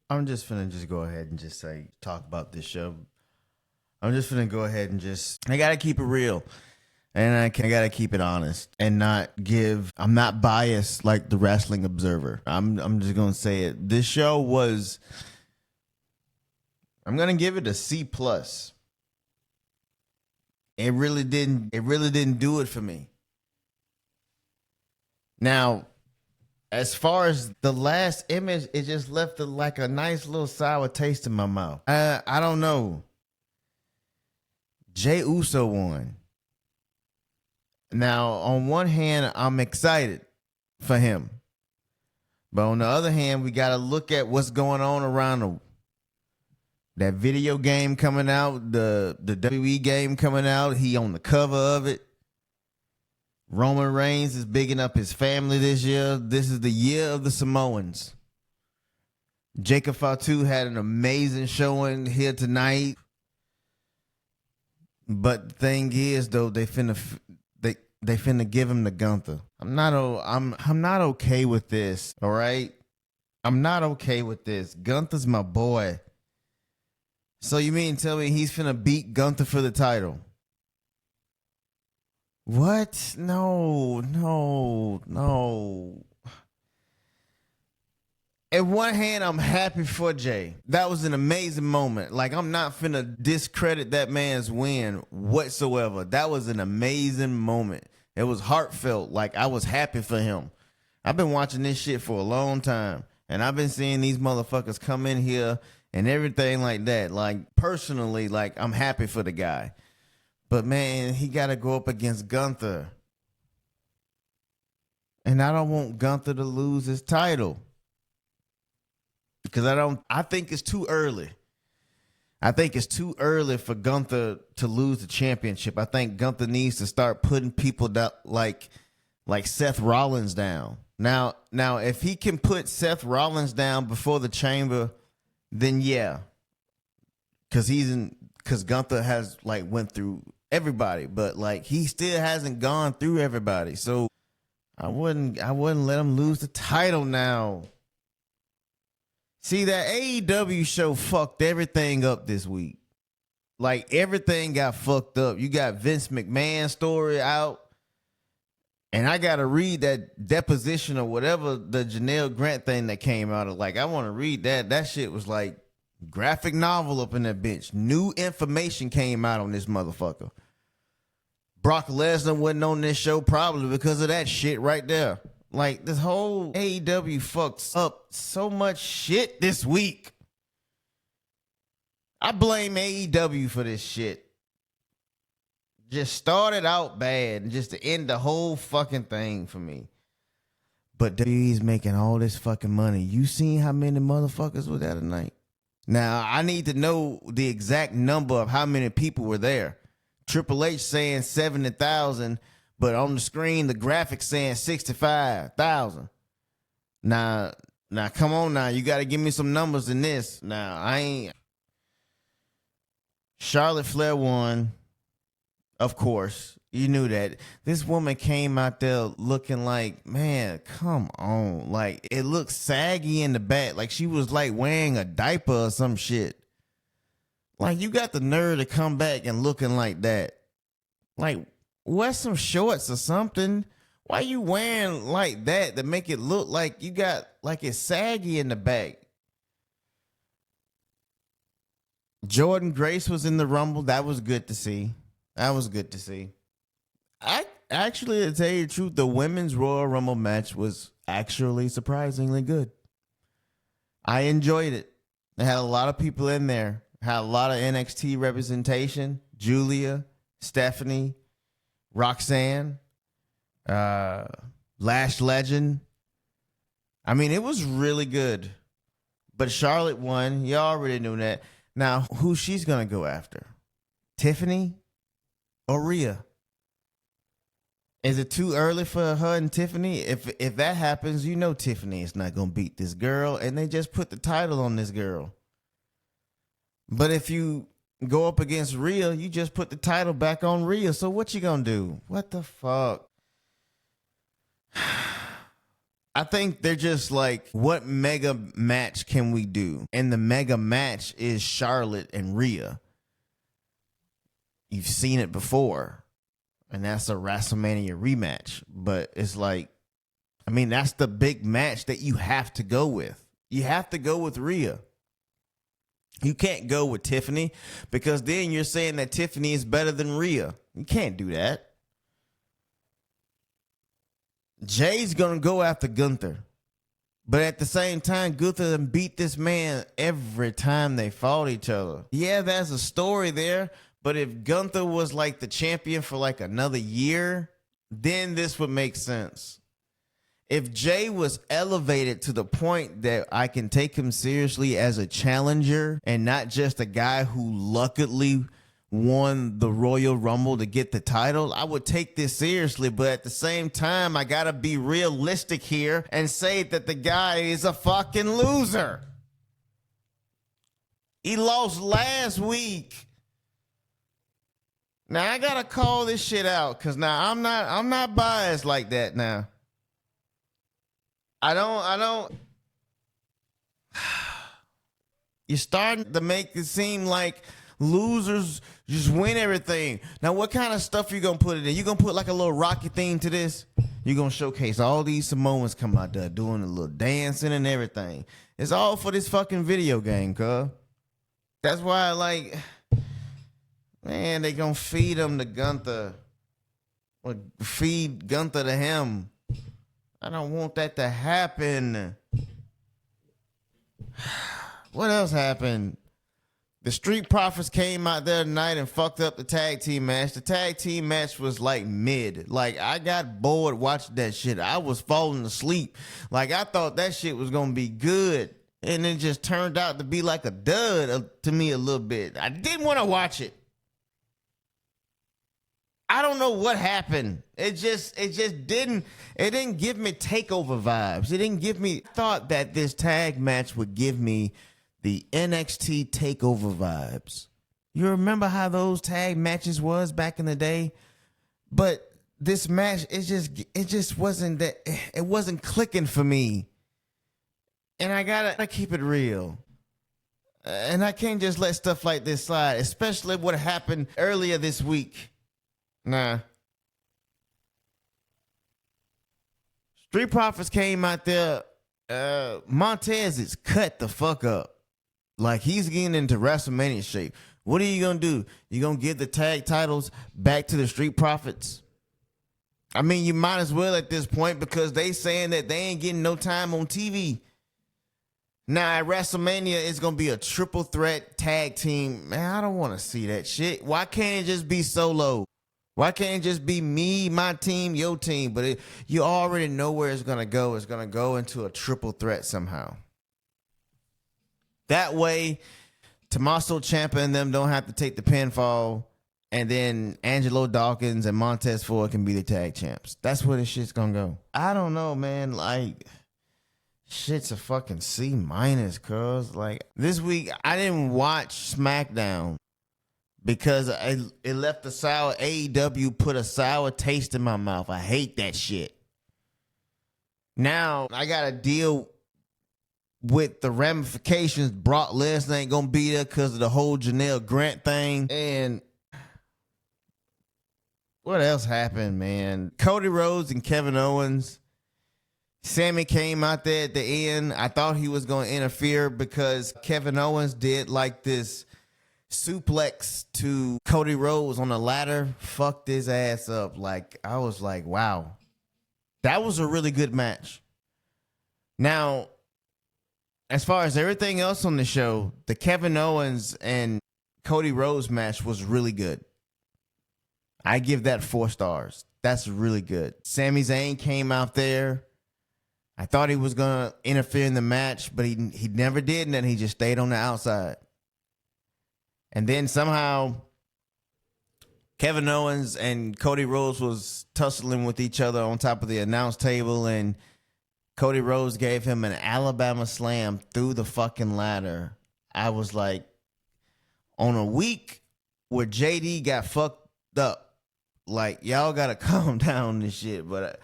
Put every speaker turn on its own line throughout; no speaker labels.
I'm just finna just go ahead and just say, talk about this show. I'm just finna go ahead and I gotta keep it real. And I gotta keep it honest and I'm not biased like the Wrestling Observer. I'm just gonna say it. This show I'm gonna give it a C plus. It really didn't do it for me. Now, as far as the last image, it just left like a nice little sour taste in my mouth. I don't know. Jey Uso won. Now, on one hand, I'm excited for him. But on the other hand, we got to look at what's going on around that video game coming out, the WWE game coming out. He on the cover of it. Roman Reigns is bigging up his family this year. This is the year of the Samoans. Jacob Fatu had an amazing showing here tonight. But the thing is, though, they finna give him the Gunther. I'm not okay with this, all right? I'm not okay with this. Gunther's my boy. So you mean tell me he's finna beat Gunther for the title? What? No. On one hand, I'm happy for Jay. That was an amazing moment. Like, I'm not finna discredit that man's win whatsoever. That was an amazing moment. It was heartfelt. Like, I was happy for him. I've been watching this shit for a long time, and I've been seeing these motherfuckers come in here and everything like that. Like, personally, like, I'm happy for the guy. But, man, he got to go up against Gunther. And I don't want Gunther to lose his title. Because I think it's too early. I think it's too early for Gunther to lose the championship. I think Gunther needs to start putting people down, like Seth Rollins down. Now, if he can put Seth Rollins down before the Chamber, then yeah. Because Gunther has went through everybody, but he still hasn't gone through everybody. So I wouldn't let him lose the title now. See, that AEW show fucked everything up this week. Everything got fucked up. You got Vince McMahon's story out. And I got to read that deposition or whatever the Janelle Grant thing that came out of. I want to read that. That shit was graphic novel up in that bitch. New information came out on this motherfucker. Brock Lesnar wasn't on this show probably because of that shit right there. This whole AEW fucks up so much shit this week. I blame AEW for this shit. Just started out bad and just to end the whole fucking thing for me. But WWE's making all this fucking money. You seen how many motherfuckers were there tonight? Now, I need to know the exact number of how many people were there. Triple H saying 70,000. But on the screen, the graphics saying 65,000. Now, come on now. You got to give me some numbers in this. Now, Charlotte Flair won, of course. You knew that. This woman came out there looking man, come on. It looked saggy in the back. She was wearing a diaper or some shit. You got the nerve to come back and looking like that. Wear some shorts or something. Why you wearing like that to make it look like you got it's saggy in the back? Jordan Grace was in the Rumble. That was good to see. I actually, to tell you the truth, the women's Royal Rumble match was actually surprisingly good. I enjoyed it. They had a lot of people in there. Had a lot of NXT representation. Julia, Stephanie, Roxanne, Lash Legend. I mean, it was really good. But Charlotte won. You already knew that. Now, who she's going to go after? Tiffany or Rhea? Is it too early for her and Tiffany? If that happens, you know Tiffany is not going to beat this girl. And they just put the title on this girl. But if you go up against Rhea, you just put the title back on Rhea. So what you gonna do? What the fuck? I think they're just like, what mega match can we do? And the mega match is Charlotte and Rhea. You've seen it before, and that's a WrestleMania rematch. But it's like, I mean, that's the big match that you have to go with. You have to go with Rhea. You can't go with Tiffany because then you're saying that Tiffany is better than Rhea. You can't do that. Jay's going to go after Gunther. But at the same time, Gunther beat this man every time they fought each other. Yeah, there's a story there. But if Gunther was like the champion for like another year, then this would make sense. If Jay was elevated to the point that I can take him seriously as a challenger and not just a guy who luckily won the Royal Rumble to get the title, I would take this seriously. But at the same time, I gotta be realistic here and say that the guy is a fucking loser. He lost last week. Now I gotta call this shit out because now I'm not biased like that now. I don't. You're starting to make it seem like losers just win everything. Now, what kind of stuff you gonna put it in? You gonna put like a little Rocky theme to this? You're gonna showcase all these Samoans come out there doing a little dancing and everything. It's all for this fucking video game, cuz. That's why, like, man, they gonna feed him to Gunther. Or feed Gunther to him. I don't want that to happen. What else happened? The Street Profits came out there tonight and fucked up the tag team match. The tag team match was like mid. Like, I got bored watching that shit. I was falling asleep. Like, I thought that shit was gonna be good. And it just turned out to be like a dud to me a little bit. I didn't want to watch it. I don't know what happened. It just didn't give me takeover vibes. It didn't give me thought that this tag match would give me the NXT takeover vibes. You remember how those tag matches was back in the day? But this match, it just wasn't that, it wasn't clicking for me. And I gotta keep it real. And I can't just let stuff like this slide, especially what happened earlier this week. Nah. Street Profits came out there. Montez is cut the fuck up. Like, he's getting into WrestleMania shape. What are you going to do? You going to give the tag titles back to the Street Profits? I mean, you might as well at this point because they saying that they ain't getting no time on TV. Now, at WrestleMania, it's going to be a triple threat tag team. Man, I don't want to see that shit. Why can't it just be solo? Why can't it just be me, my team, your team? But you already know where it's going to go. It's going to go into a triple threat somehow. That way, Tommaso Ciampa and them don't have to take the pinfall. And then Angelo Dawkins and Montez Ford can be the tag champs. That's where this shit's going to go. I don't know, man. Like, shit's a fucking C-, cuz. Like, this week, I didn't watch SmackDown. Because it left a sour, AEW put a sour taste in my mouth. I hate that shit. Now, I got to deal with the ramifications. Brock Lesnar ain't going to be there because of the whole Janelle Grant thing. And what else happened, man? Cody Rhodes and Kevin Owens. Sammy came out there at the end. I thought he was going to interfere because Kevin Owens did like this suplex to Cody Rhodes on the ladder, fucked his ass up. Like, I was like, wow, that was a really good match. Now, as far as everything else on the show, the Kevin Owens and Cody Rhodes match was really good. I give that 4 stars. That's really good. Sami Zayn came out there. I thought he was going to interfere in the match, but he never did, and then he just stayed on the outside. And then somehow Kevin Owens and Cody Rhodes was tussling with each other on top of the announce table, and Cody Rhodes gave him an Alabama slam through the fucking ladder. I was like, on a week where JD got fucked up, like, y'all got to calm down this shit. But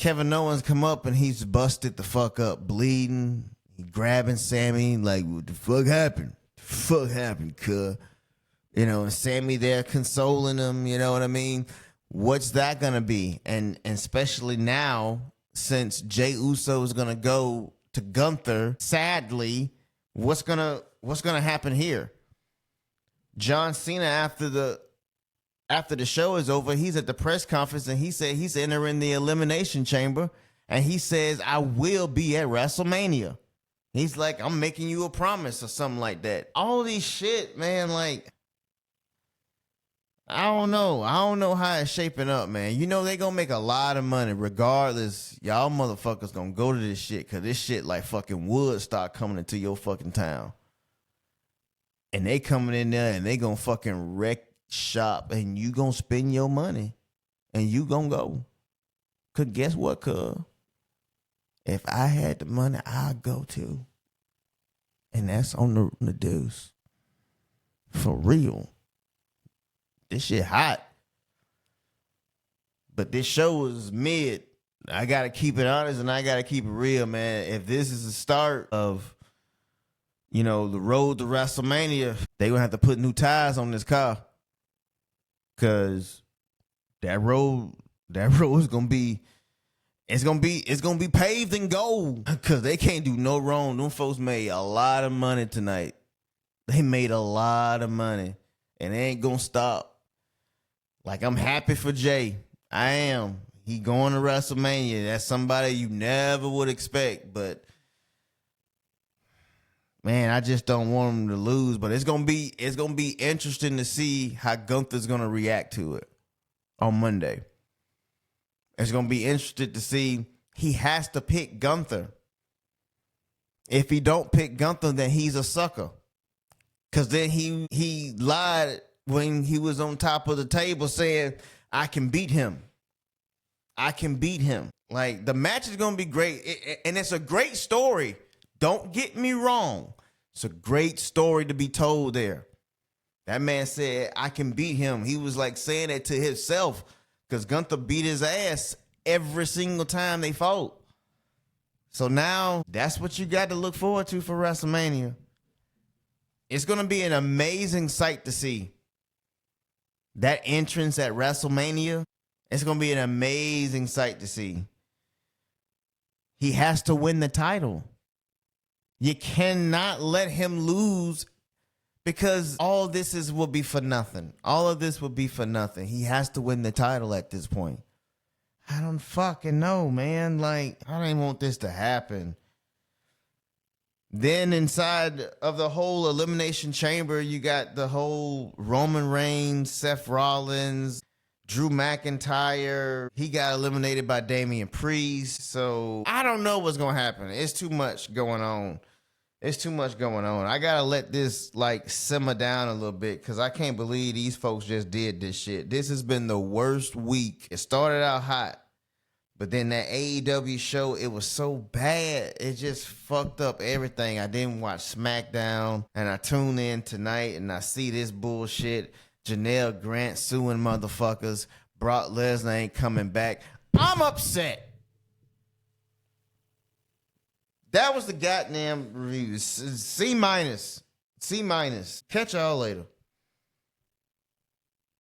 Kevin Owens come up and he's busted the fuck up, bleeding. He grabbing Sammy like, what the fuck happened? The fuck happened, cuh? You know, and Sammy there consoling him, you know what I mean? What's that gonna be? And especially now, since Jey Uso is gonna go to Gunther, sadly, what's gonna happen here? John Cena, after the show is over, he's at the press conference and he said he's entering the Elimination Chamber, and he says, I will be at WrestleMania. He's like, I'm making you a promise or something like that. All these shit, man, like, I don't know. I don't know how it's shaping up, man. You know they gonna make a lot of money regardless. Y'all motherfuckers gonna go to this shit because this shit like fucking Woodstock coming into your fucking town. And they coming in there and they gonna fucking wreck shop, and you gonna spend your money and you gonna go. Cause guess what, cuz? If I had the money, I'd go too. And that's on the deuce. For real. This shit hot. But this show is mid. I gotta keep it honest and I gotta keep it real, man. If this is the start of, you know, the road to WrestleMania, they gonna have to put new tires on this car. Cause that road is gonna be, it's gonna be paved in gold. Cause they can't do no wrong. Them folks made a lot of money tonight. They made a lot of money. And they ain't gonna stop. Like, I'm happy for Jay. I am. He going to WrestleMania. That's somebody you never would expect. But man, I just don't want him to lose. But it's gonna be interesting to see how Gunther's gonna react to it on Monday. It's gonna be interesting to see. He has to pick Gunther. If he don't pick Gunther, then he's a sucker. Cause then he lied when he was on top of the table saying, I can beat him. I can beat him. Like, the match is going to be great. And it's a great story. Don't get me wrong. It's a great story to be told there. That man said, I can beat him. He was like saying it to himself because Gunther beat his ass every single time they fought. So now that's what you got to look forward to for WrestleMania. It's going to be an amazing sight to see. That entrance at WrestleMania, it's going to be an amazing sight to see. He has to win the title. You cannot let him lose because all this will be for nothing. All of this will be for nothing. He has to win the title at this point. I don't fucking know, man. Like, I don't want this to happen. Then inside of the whole Elimination Chamber, you got the whole Roman Reigns, Seth Rollins, Drew McIntyre. He got eliminated by Damian Priest. So I don't know what's going to happen. It's too much going on. It's too much going on. I got to let this like simmer down a little bit because I can't believe these folks just did this shit. This has been the worst week. It started out hot. But then that AEW show, it was so bad. It just fucked up everything. I didn't watch SmackDown. And I tune in tonight and I see this bullshit. Janelle Grant suing motherfuckers. Brock Lesnar ain't coming back. I'm upset. That was the goddamn review. C-. C-. Catch y'all later.